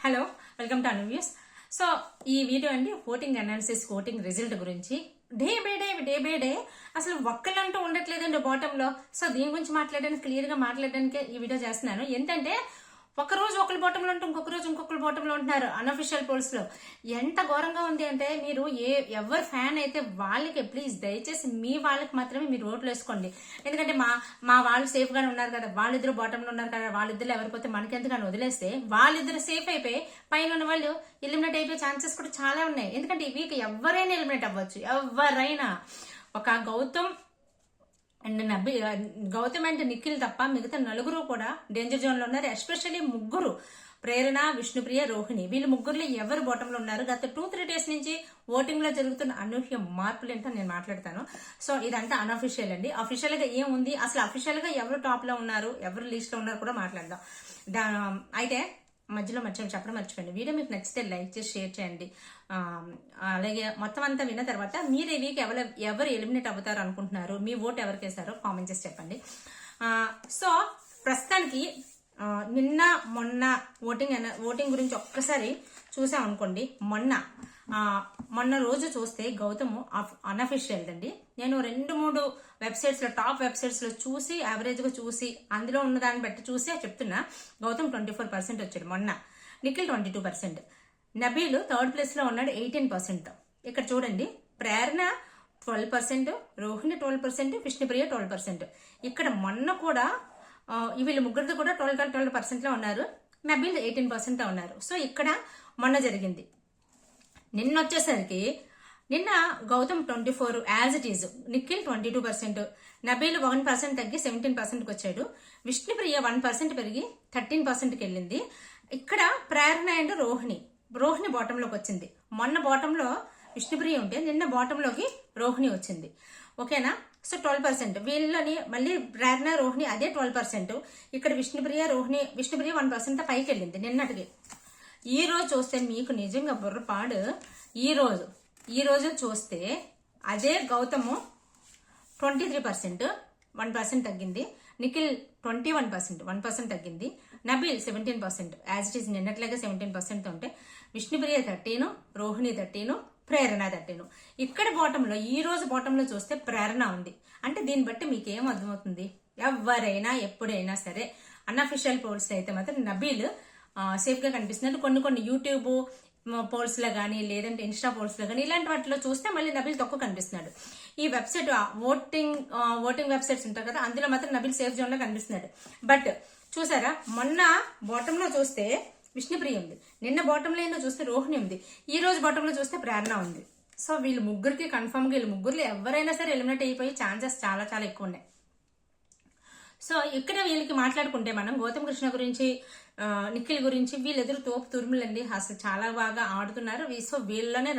Hello, welcome to అన్వ్యూస్. So ఈ video అండి ఓటింగ్ అనాలిసిస్, ఓటింగ్ రిజల్ట్ గురించి. డే బై డే అసలు ఒక్కలంటూ ఉండట్లేదండి బాటంలో. సో దీని గురించి మాట్లాడడానికి, క్లియర్ గా మాట్లాడడానికి ఈ వీడియో చేస్తున్నాను. ఏంటంటే ఒక రోజు ఒకరి బాటంలో ఉంటే ఇంకొక రోజు ఇంకొకరి బాటంలో ఉంటున్నారు అన్అఫిషియల్ పోల్స్ లో. ఎంత ఘోరంగా ఉంది అంటే, మీరు ఎవరు ఫ్యాన్ అయితే వాళ్ళకి ప్లీజ్ దయచేసి మీ వాళ్ళకి మాత్రమే మీరు ఓట్లు వేసుకోండి. ఎందుకంటే మా వాళ్ళు సేఫ్ గానే ఉన్నారు కదా, వాళ్ళిద్దరు బాటంలో ఉన్నారు కదా, వాళ్ళిద్దరు ఎవరిపోతే మనకెందుకని వదిలేస్తే వాళ్ళిద్దరు సేఫ్ అయిపోయి పైన ఉన్న వాళ్ళు ఎలిమినేట్ అయిపోయే ఛాన్సెస్ కూడా చాలా ఉన్నాయి. ఎందుకంటే ఈ వీక్ ఎవరైనా ఎలిమినేట్ అవ్వచ్చు, ఎవరైనా. ఒక గౌతమ్ అండ్ నిఖిల్ తప్ప మిగతా నలుగురు కూడా డేంజర్ జోన్ లో ఉన్నారు. ఎస్పెషల్లీ ముగ్గురు, ప్రేరణ, విష్ణుప్రియ, రోహిణి, వీళ్ళు ముగ్గురులో ఎవరు బాటంలో ఉన్నారు. గత 2-3 డేస్ నుంచి ఓటింగ్ లో జరుగుతున్న అనూహ్య మార్పులు ఏంటో నేను మాట్లాడతాను. సో ఇదంతా అన్అఫిషియల్ అండి. అఫిషియల్ గా ఏముంది, అసలు అఫిషియల్ గా ఎవరు టాప్ లో ఉన్నారు, ఎవరు లీస్ట్ లో ఉన్నారు కూడా మాట్లాడదాం. అయితే మధ్యలో చెప్పడం మర్చిపోయింది. వీడియో మీకు నచ్చితే లైక్ చేసి షేర్ చేయండి. అలాగే మొత్తం అంతా విన్న తర్వాత మీరు ఈ వీక్ ఎవరు ఎలిమినేట్ అవుతారు అనుకుంటున్నారు, మీ ఓట్ ఎవరికి వేసారో కామెంట్ చేసి చెప్పండి. సో ప్రస్తుతానికి నిన్న మొన్న ఓటింగ్ గురించి ఒక్కసారి చూసాం అనుకోండి. మొన్న రోజు చూస్తే గౌతమ్ అన్అఫిషియల్ అండి. నేను 2-3 వెబ్సైట్స్ లో, టాప్ వెబ్సైట్స్ లో చూసి, యావరేజ్ గా చూసి, అందులో ఉన్న దాన్ని బట్టి చూసి చెప్తున్నా. గౌతమ్ 24% వచ్చాడు మొన్న, నిఖిల్ 22%, నబీల్ థర్డ్ ప్లేస్ లో ఉన్నాడు 18%. ఇక్కడ చూడండి, ప్రేరణ 12%, రోహిణి 12%, విష్ణుప్రియ 12%. ఇక్కడ మొన్న కూడా వీళ్ళు ముగ్గురిది కూడా 12% లో ఉన్నారు. నబీల్ 18% ఉన్నారు. సో ఇక్కడ మొన్న జరిగింది. నిన్న వచ్చేసరికి నిన్న Gautam 24 as it is, Nikhil 22%, Nabeel 1% తగ్గి 17%కి వచ్చాడు, విష్ణుప్రియ 1% పెరిగి 13%కి వెళ్ళింది. ఇక్కడ ప్రేరణ అండ్ రోహిణి బాటంలోకి వచ్చింది. మొన్న బాటంలో విష్ణుప్రియ ఉంటే నిన్న బాటంలోకి రోహిణి వచ్చింది. ఓకేనా? సో 12%. వీళ్ళని మళ్ళీ ప్రేరణ, రోహిణి అదే 12%. ఇక్కడ విష్ణుప్రియ 1% పైకి వెళ్ళింది నిన్నటికి. ఈ రోజు చూస్తే మీకు నిజంగా బుర్రపాడు. ఈ రోజు చూస్తే అదే గౌతము 23%, 1% తగ్గింది. నిఖిల్ 21%, 1% తగ్గింది. నబీల్ 17%, యాజ్ ఇట్ ఈస్ నిన్నట్లాగే 17% ఉంటే, విష్ణుప్రియ 13, రోహిణి 13, ప్రేరణ 13. ఇక్కడ బాటంలో, ఈ రోజు బాటంలో చూస్తే ప్రేరణ ఉంది. అంటే దీన్ని బట్టి మీకు ఏం అర్థమవుతుంది, ఎవరైనా ఎప్పుడైనా సరే అన్అఫిషియల్ పోల్స్ అయితే మాత్రం నబీల్ సేఫ్ గా కనిపిస్తుంది. కొన్ని యూట్యూబ్ పోల్స్ లో కానీ, లేదంటే ఇన్స్టా పోల్స్ లో కానీ, ఇలాంటి వాటిలో చూస్తే మళ్ళీ నబీల్ తక్కువ కనిపిస్తున్నాడు. ఈ వెబ్సైట్ ఓటింగ్ వెబ్సైట్స్ ఉంటాయి కదా, అందులో మాత్రం నబీల్ సేఫ్ జోన్ లో కనిపిస్తున్నాడు. బట్ చూసారా, మొన్న బాటమ్ లో చూస్తే విష్ణుప్రియ ఉంది, నిన్న బాటమ్ లైన్ లో చూస్తే రోహిణి ఉంది, ఈ రోజు బాటమ్ లో చూస్తే ప్రేరణ ఉంది. సో వీళ్ళు ముగ్గురికి కన్ఫర్మ్ గా, వీళ్ళు ముగ్గురులో ఎవరైనా సరే ఎలిమినేట్ అయిపోయి ఛాన్సెస్ చాలా చాలా ఎక్కువ ఉన్నాయి. సో ఇక్కడ వీళ్ళకి మాట్లాడుకుంటే మనం గౌతమ్ కృష్ణ గురించి, నిఖిల్ గురించి, వీళ్ళెదురు తోపు తురుములండి. అసలు చాలా బాగా ఆడుతున్నారు. సో వీళ్ళలోనే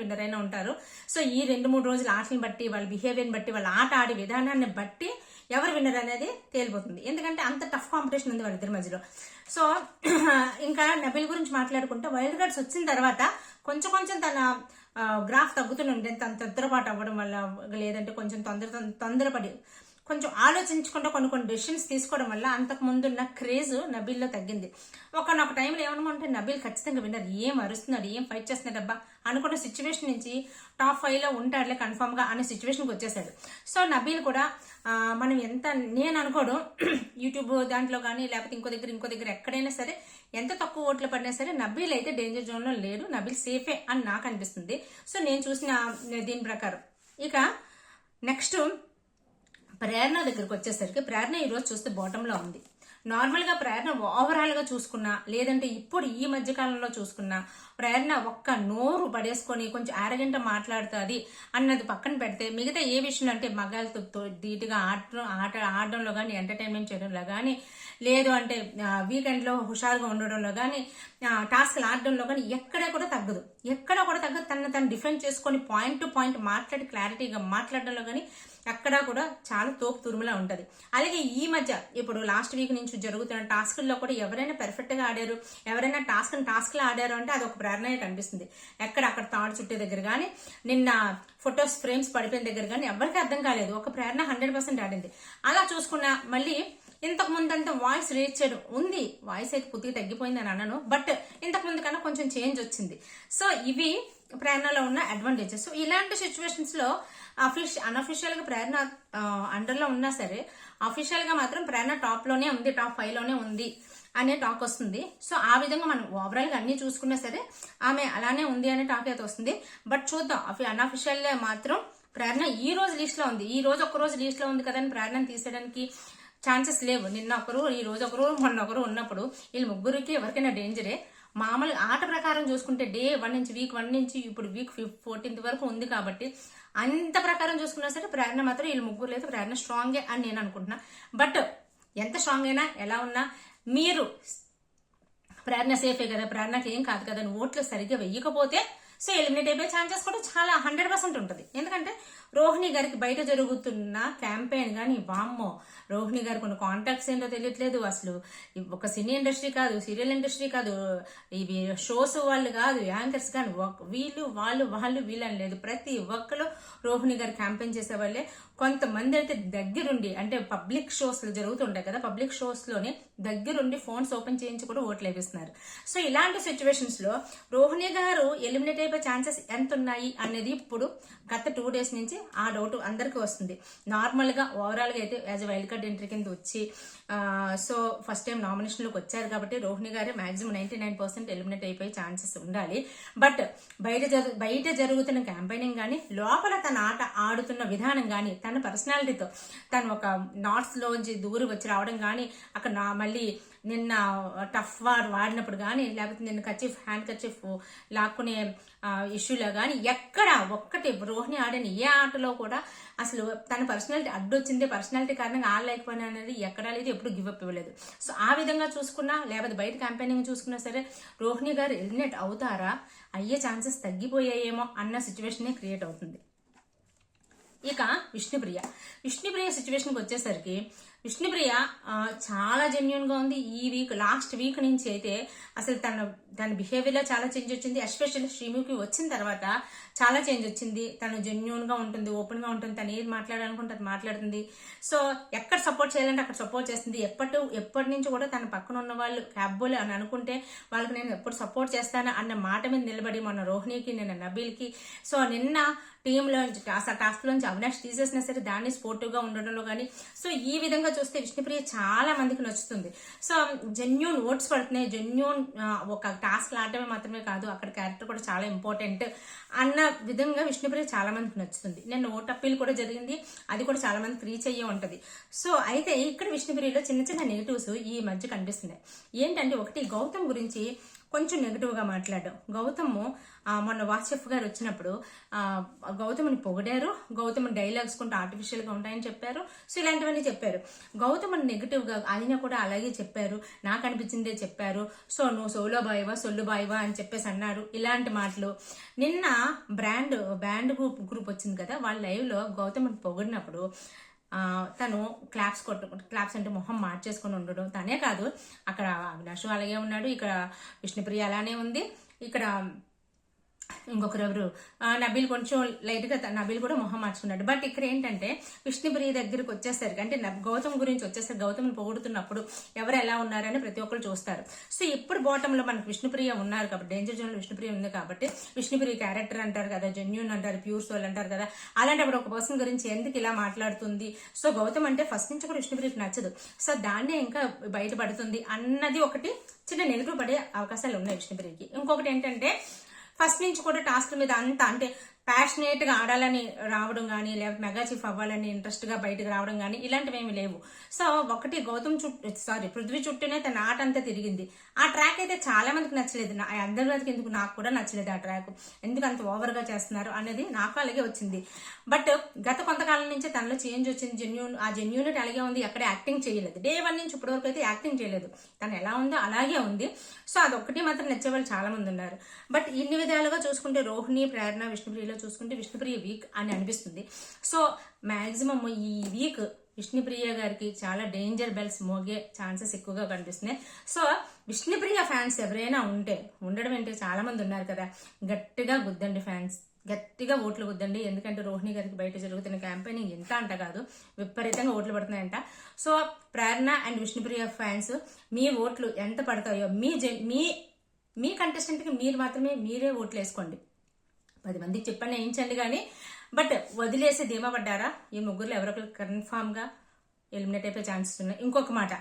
విన్నర్ అయినా ఉంటారు. సో ఈ 2-3 రోజుల ఆటలను బట్టి, వాళ్ళ బిహేవియర్ని బట్టి, వాళ్ళ ఆట ఆడే విధానాన్ని బట్టి ఎవరు విన్నర్ అనేది తేలిపోతుంది. ఎందుకంటే అంత టఫ్ కాంపిటీషన్ ఉంది వాళ్ళిద్దరి మధ్యలో. సో ఇంకా నబీల్ గురించి మాట్లాడుకుంటే, వైల్డ్ కార్డ్స్ వచ్చిన తర్వాత కొంచెం తన గ్రాఫ్ తగ్గుతుండే, తన తొందరపాటు అవ్వడం వల్ల, లేదంటే కొంచెం తొందరపడి కొంచెం ఆలోచించకుండా కొన్ని డెసిషన్స్ తీసుకోవడం వల్ల అంతకు ముందున్న క్రేజ్ నబీల్లో తగ్గింది. ఒకనొక టైంలో ఏమనుకుంటే నబీల్ ఖచ్చితంగా విన్నర్, ఏం అరుస్తున్నాడు, ఏం ఫైట్ చేస్తున్నాడు అబ్బా అనుకున్న సిచ్యువేషన్ నుంచి టాప్ 5 లో ఉంటాడులే కన్ఫర్మ్ గా అనే సిచ్యువేషన్కి వచ్చేసాడు. సో నబీల్ కూడా మనం నేను అనుకోవడం యూట్యూబ్ దాంట్లో కానీ, లేకపోతే ఇంకో దగ్గర ఎక్కడైనా సరే ఎంత తక్కువ ఓట్లు పడినా సరే నబీల్ అయితే డేంజర్ జోన్ లో లేడు, నబీల్ సేఫే అని నాకు అనిపిస్తుంది. సో నేను చూసిన దీని ప్రకారం. ఇక నెక్స్ట్ ప్రేరణ దగ్గరకు వచ్చేసరికి, ప్రేరణ ఈ రోజు చూస్తే బాటమ్ లో ఉంది. నార్మల్ గా ప్రేరణ ఓవరాల్ గా చూసుకున్నా, లేదంటే ఇప్పుడు ఈ మధ్య కాలంలో చూసుకున్నా, ప్రేరణ ఒక్క నోరు పడేసుకొని కొంచెం ఆరగంట మాట్లాడుతుంది అన్నది పక్కన పెడితే, మిగతా ఏ విషయంలో అంటే మగాళ్ళతో ధీటుగా ఆడడంలో కానీ, ఎంటర్టైన్మెంట్ చేయడంలో కానీ, లేదు అంటే వీకెండ్ లో హుషారుగా ఉండడంలో కానీ, టాస్క్లు ఆడడంలో కానీ ఎక్కడ కూడా తగ్గదు. తను డిఫెండ్ చేసుకొని పాయింట్ టు పాయింట్ మాట్లాడి క్లారిటీగా మాట్లాడడంలో కానీ ఎక్కడా కూడా చాలా తోపు తురుములా ఉంటది. అలాగే ఈ మధ్య ఇప్పుడు లాస్ట్ వీక్ నుంచి జరుగుతున్న టాస్క్ల్లో కూడా ఎవరైనా పెర్ఫెక్ట్ గా ఆడారు, ఎవరైనా టాస్క్లు ఆడారు అంటే అది ఒక ప్రేరణ కనిపిస్తుంది. అక్కడ తాడు చుట్టే దగ్గర కానీ, నిన్న ఫొటోస్ ఫ్రేమ్స్ పడిపోయిన దగ్గర కానీ ఎవరికి అర్థం కాలేదు. ఒక ప్రేరణ 100% ఆడింది. అలా చూసుకున్నా మళ్ళీ ఇంతకు ముందు అంతా వాయిస్ రేట్ చేయడం ఉంది, వాయిస్ అయితే పూర్తిగా తగ్గిపోయింది అని అన్నాను, బట్ ఇంతకు ముందు కన్నా కొంచెం చేంజ్ వచ్చింది. సో ఇవి ప్రేరణలో ఉన్న అడ్వాంటేజెస్. సో ఇలాంటి సిచ్యువేషన్స్ లో అన్అఫిషియల్ గా ప్రేరణ అండర్ లో ఉన్నా సరే, అఫీషియల్ గా మాత్రం ప్రేరణ టాప్ లోనే ఉంది, టాప్ 5 లోనే ఉంది అనే టాక్ వస్తుంది. సో ఆ విధంగా మనం ఓవరాల్ గా అన్ని చూసుకున్నా సరే ఆమె అలానే ఉంది అనే టాక్ అయితే వస్తుంది. బట్ చూద్దాం, అన్అఫిషియల్ మాత్రం ప్రేరణ ఈ రోజు లిస్ట్ లో ఉంది. ఈ రోజు ఒక రోజు లిస్ట్ లో ఉంది కదా అని ప్రేరణ తీసేయడానికి ఛాన్సెస్ లేవు. నిన్న ఒకరు, ఈ రోజు ఒకరు, మొన్న ఒకరు ఉన్నప్పుడు వీళ్ళు ముగ్గురికి ఎవరికైనా డేంజరే. మామూలు ఆట ప్రకారం చూసుకుంటే డే 1 నుంచి వీక్ 1 నుంచి ఇప్పుడు వీక్ 14th వరకు ఉంది కాబట్టి అంత ప్రకారం చూసుకున్నా సరే ప్రేరణ మాత్రం వీళ్ళు ముగ్గురు లేదు, ప్రేరణ స్ట్రాంగే అని నేను అనుకుంటున్నా. బట్ ఎంత స్ట్రాంగ్ అయినా ఎలా ఉన్నా మీరు ప్రేరణ సేఫే కదా, ప్రేరణకి ఏం కాదు కదా అని ఓట్లు సరిగ్గా వెయ్యకపోతే సో ఎలిమినేట్ అయిపోయే ఛాన్సెస్ కూడా చాలా 100% ఉంటుంది. ఎందుకంటే రోహిణి గారికి బయట జరుగుతున్న క్యాంపెయిన్ కానీ వామ్మో, రోహిణి గారికి ఉన్న కాంటాక్ట్స్ ఏంటో తెలియట్లేదు. అసలు ఒక సినీ ఇండస్ట్రీ కాదు, సీరియల్ ఇండస్ట్రీ కాదు, ఇవి షోస్ వాళ్ళు కాదు, యాంకర్స్ కానీ వీళ్ళు వీళ్ళని లేదు, ప్రతి ఒక్కరు రోహిణి గారు క్యాంపెయిన్ చేసే వాళ్ళే. కొంతమంది అయితే దగ్గరుండి, అంటే పబ్లిక్ షోస్ జరుగుతుంటాయి కదా, పబ్లిక్ షోస్ లోనే దగ్గరుండి ఫోన్స్ ఓపెన్ చేయించి కూడా ఓట్లు వేపిస్తున్నారు. సో ఇలాంటి సిచ్యువేషన్స్ లో రోహిణి గారు ఎలిమినేట్ అయిపోయే ఛాన్సెస్ ఎంత ఉన్నాయి అనేది ఇప్పుడు గత 2 days నుంచి ఆ డౌట్ అందరికీ వస్తుంది. నార్మల్ గా ఓవరాల్ గా అయితే యాజ్ వైల్డ్ కార్డ్ ఎంట్రీ కింద వచ్చి సో ఫస్ట్ టైం నామినేషన్ లోకి వచ్చారు కాబట్టి రోహిణి గారే మాక్సిమం 99% ఎలిమినేట్ అయిపోయే ఛాన్సెస్ ఉండాలి. బట్ బయట జరుగుతున్న క్యాంపెయినింగ్ కానీ, లోపల తన ఆట ఆడుతున్న విధానం కానీ, తన పర్సనాలిటీతో తను ఒక నాట్స్ లోంచి దూరి వచ్చి రావడం కానీ, అక్కడ మళ్ళీ నిన్న టఫ్ వాడినప్పుడు కానీ, లేకపోతే నిన్న హ్యాండ్ కర్చీఫ్ లాక్కునే ఇష్యూలో కానీ, ఎక్కడ ఒక్కటి రోహిణి ఆడిన ఏ ఆటలో కూడా అసలు తన పర్సనాలిటీ అడ్డొచ్చింది, పర్సనాలిటీ కారణంగా ఆడలేకపోయినా అనేది ఎక్కడా లేదు, ఎప్పుడు గివ్ అప్ ఇవ్వలేదు. సో ఆ విధంగా చూసుకున్నా, లేకపోతే బయట క్యాంపెయినింగ్ చూసుకున్నా సరే రోహిణి గారు ఎలిమినేట్ అవుతారా, అయ్యే ఛాన్సెస్ తగ్గిపోయాయేమో అన్న సిచ్యువేషన్ క్రియేట్ అవుతుంది. ఇక విష్ణుప్రియ సిచ్యువేషన్కి వచ్చేసరికి విష్ణుప్రియ చాలా జెన్యున్ గా ఉంది. ఈ వీక్ లాస్ట్ వీక్ నుంచి అయితే అసలు తన బిహేవియర్ లో చాలా చేంజ్ వచ్చింది. ఎస్పెషల్లీ శ్రీముఖి వచ్చిన తర్వాత చాలా చేంజ్ వచ్చింది. తను జెన్యున్ గా ఉంటుంది, ఓపెన్ గా ఉంటుంది, తను ఏది మాట్లాడాలనుకుంటే అది మాట్లాడుతుంది. సో ఎక్కడ సపోర్ట్ చేయాలంటే అక్కడ సపోర్ట్ చేస్తుంది. ఎప్పటి నుంచి కూడా తన పక్కన ఉన్న వాళ్ళు క్యాబ్బోలు అని అనుకుంటే వాళ్ళకి నేను ఎప్పుడు సపోర్ట్ చేస్తాను అన్న మాట మీద నిలబడి, మొన్న రోహిణికి, నిన్న నబీల్కి, సో నిన్న టీంలో టాస్క్ లోంచి అవినాష్ తీసేసినా సరే దాన్ని స్పోర్టివ్ గా ఉండడంలో కానీ, సో ఈ విధంగా చూస్తే విష్ణుప్రియ చాలా మందికి నచ్చుతుంది. సో జెన్యూన్ ఓట్స్ పడుతున్నాయి. జెన్యూన్ ఒక టాస్క్ ఆడటమే మాత్రమే కాదు, అక్కడ క్యారెక్టర్ కూడా చాలా ఇంపార్టెంట్ అన్న విధంగా విష్ణుప్రియ చాలా మందికి నచ్చుతుంది. నేను ఓట్ అప్పీల్ కూడా జరిగింది, అది కూడా చాలా మందికి రీచ్ అయ్యే ఉంటది. సో అయితే ఇక్కడ విష్ణుప్రియలో చిన్న చిన్న నెగిటివ్స్ ఈ మధ్య కనిపిస్తున్నాయి. ఏంటంటే ఒకటి, గౌతమ్ గురించి కొంచెం నెగిటివ్ గా మాట్లాడడం. గౌతమ్ మొన్న వాట్సాప్ గారు వచ్చినప్పుడు గౌతమ్ని పొగిడారు, గౌతమ్ డైలాగ్స్ కొంచెం ఆర్టిఫిషియల్ గా ఉంటాయని చెప్పారు. సో ఇలాంటివన్నీ చెప్పారు. గౌతమ్ని నెగిటివ్ గా ఆయన కూడా అలాగే చెప్పారు, నాకు అనిపించిందే చెప్పారు. సో నువ్వు సోలో బాయ్వా సొల్లు బాయ్వా అని చెప్పేసి అన్నారు. ఇలాంటి మాటలు నిన్న బ్యాండ్ గ్రూప్ వచ్చింది కదా, వాళ్ళ లైవ్ లో గౌతమ్ని పొగిడినప్పుడు తను క్లాప్స్ అంటే మొహం మార్చేసుకొని ఉండడం. తనే కాదు, అక్కడ అవినాష్ అలాగే ఉన్నాడు, ఇక్కడ విష్ణుప్రియ అలానే ఉంది, ఇక్కడ ఇంకొకరు ఎవరు నబీల్ కొంచెం లైట్ గా నబీల్ కూడా మొహం మార్చుకున్నాడు. బట్ ఇక్కడ ఏంటంటే విష్ణుప్రియ దగ్గరికి వచ్చేసరికి, అంటే గౌతమ్ గురించి వచ్చేసరికి, గౌతమ్ని పొగుడుతున్నప్పుడు ఎవరు ఎలా ఉన్నారని ప్రతి ఒక్కరు చూస్తారు. సో ఇప్పుడు బాటమ్ లో మనకు విష్ణుప్రియ ఉన్నారు కాబట్టి, డేంజర్ జోన్ లో విష్ణుప్రియ ఉంది కాబట్టి విష్ణుప్రియ క్యారెక్టర్ అంటారు కదా, జెన్యూన్ అంటారు, ప్యూర్ సోల్ అంటారు కదా, అలాంటప్పుడు ఒక పర్సన్ గురించి ఎందుకు ఇలా మాట్లాడుతుంది. సో గౌతమ్ అంటే ఫస్ట్ నుంచి కూడా విష్ణుప్రియకి నచ్చదు. సో దాన్నే ఇంకా బయటపడుతుంది అన్నది ఒకటి చిన్న నెగిటివ్ పడే అవకాశాలు ఉన్నాయి విష్ణుప్రియకి. ఇంకొకటి ఏంటంటే ఫస్ట్ నుంచి కూడా టాస్క్ మీద అంతా అంటే ప్యాషనేట్ గా ఆడాలని రావడం కానీ, లేకపోతే మెగా చీఫ్ అవ్వాలని ఇంట్రెస్ట్ గా బయటకు రావడం కానీ ఇలాంటివి ఏమి లేవు. సో ఒకటి పృథ్వీ చుట్టూనే తన ఆట అంతా తిరిగింది. ఆ ట్రాక్ అయితే చాలా మందికి నచ్చలేదు, అందరి మందికి ఎందుకు, నాకు కూడా నచ్చలేదు ఆ ట్రాక్. ఎందుకు అంత ఓవర్ గా చేస్తున్నారు అనేది నాకు అలాగే వచ్చింది. బట్ గత కొంతకాలం నుంచి తనలో చేంజ్ వచ్చింది, ఆ జెన్యూనిటీ అలాగే ఉంది. ఎక్కడ యాక్టింగ్ చేయలేదు, డే 1 నుంచి ఇప్పటి వరకు అయితే యాక్టింగ్ చేయలేదు. తను ఎలా ఉందో అలాగే ఉంది. సో అదొక్కటి మాత్రం నచ్చే వాళ్ళు చాలా మంది ఉన్నారు. బట్ ఇన్ని విధాలుగా చూసుకుంటే రోహిణి, ప్రేరణ, విష్ణుప్రియలో చూసుకుంటే విష్ణుప్రియ వీక్ అని అనిపిస్తుంది. సో మాక్సిమం ఈ వీక్ విష్ణుప్రియ గారికి చాలా డేంజర్ బెల్స్ మోగే ఛాన్సెస్ ఎక్కువగా కనిపిస్తున్నాయి. సో విష్ణుప్రియ ఫ్యాన్స్ ఎవరైనా ఉండడం ఏంటి, చాలా మంది ఉన్నారు కదా, గట్టిగా గుద్దండి ఫ్యాన్స్. గట్టిగా ఓట్లు వద్దండి. ఎందుకంటే రోహిణి గారికి బయట జరుగుతున్న క్యాంపెయినింగ్ ఎంత అంట కాదు, విపరీతంగా ఓట్లు పడుతున్నాయంట. So Prerana and Vishnupriya fans, మీ ఓట్లు ఎంత పడతాయో మీ కంటెస్టెంట్కి మీరు మాత్రమే మీరే ఓట్లు వేసుకోండి. 10 మందికి చెప్పండి, వేయించండి. కానీ బట్ వదిలేసి ధీమా పడ్డారా, ఈ ముగ్గురులో ఎవరొకరు కన్ఫామ్ గా ఎలిమినేట్ అయిపోయే ఛాన్సెస్ ఉన్నాయి. ఇంకొక మాట,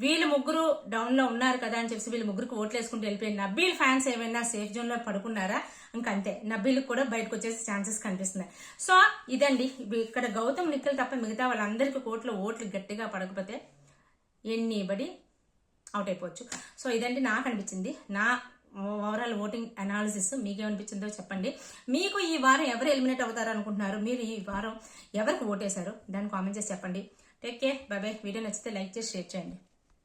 వీళ్ళు ముగ్గురు డౌన్ లో ఉన్నారు కదా అని చెప్పి వీళ్ళు ముగ్గురికి ఓట్లు వేసుకుంటూ వెళ్ళిపోయి నబీల్ ఫ్యాన్స్ ఏమైనా సేఫ్ జోన్ లో పడుకున్నారా? ఇంకంతే, నబీల్ కూడా బయటకు వచ్చేసి ఛాన్సెస్ కనిపిస్తున్నాయి. సో ఇదండి, ఇక్కడ గౌతమ్ నిఖిల్ తప్ప మిగతా వాళ్ళందరికీ ఓట్లు గట్టిగా పడకపోతే ఎన్నీబడి అవుట్ అయిపోవచ్చు. సో ఇదండి నాకు అనిపించింది, నా ఓవరాల్ ఓటింగ్ అనాలిసిస్. మీకేమనిపించిందో చెప్పండి. మీకు ఈ వారం ఎవరు ఎలిమినేట్ అవుతారు అనుకుంటున్నారు? మీరు ఈ వారం ఎవరికి ఓటేశారు దాన్ని కామెంట్ చేసి చెప్పండి. Take care, by by. Video నచ్చితే లైక్ చేసి షేర్ చేయండి.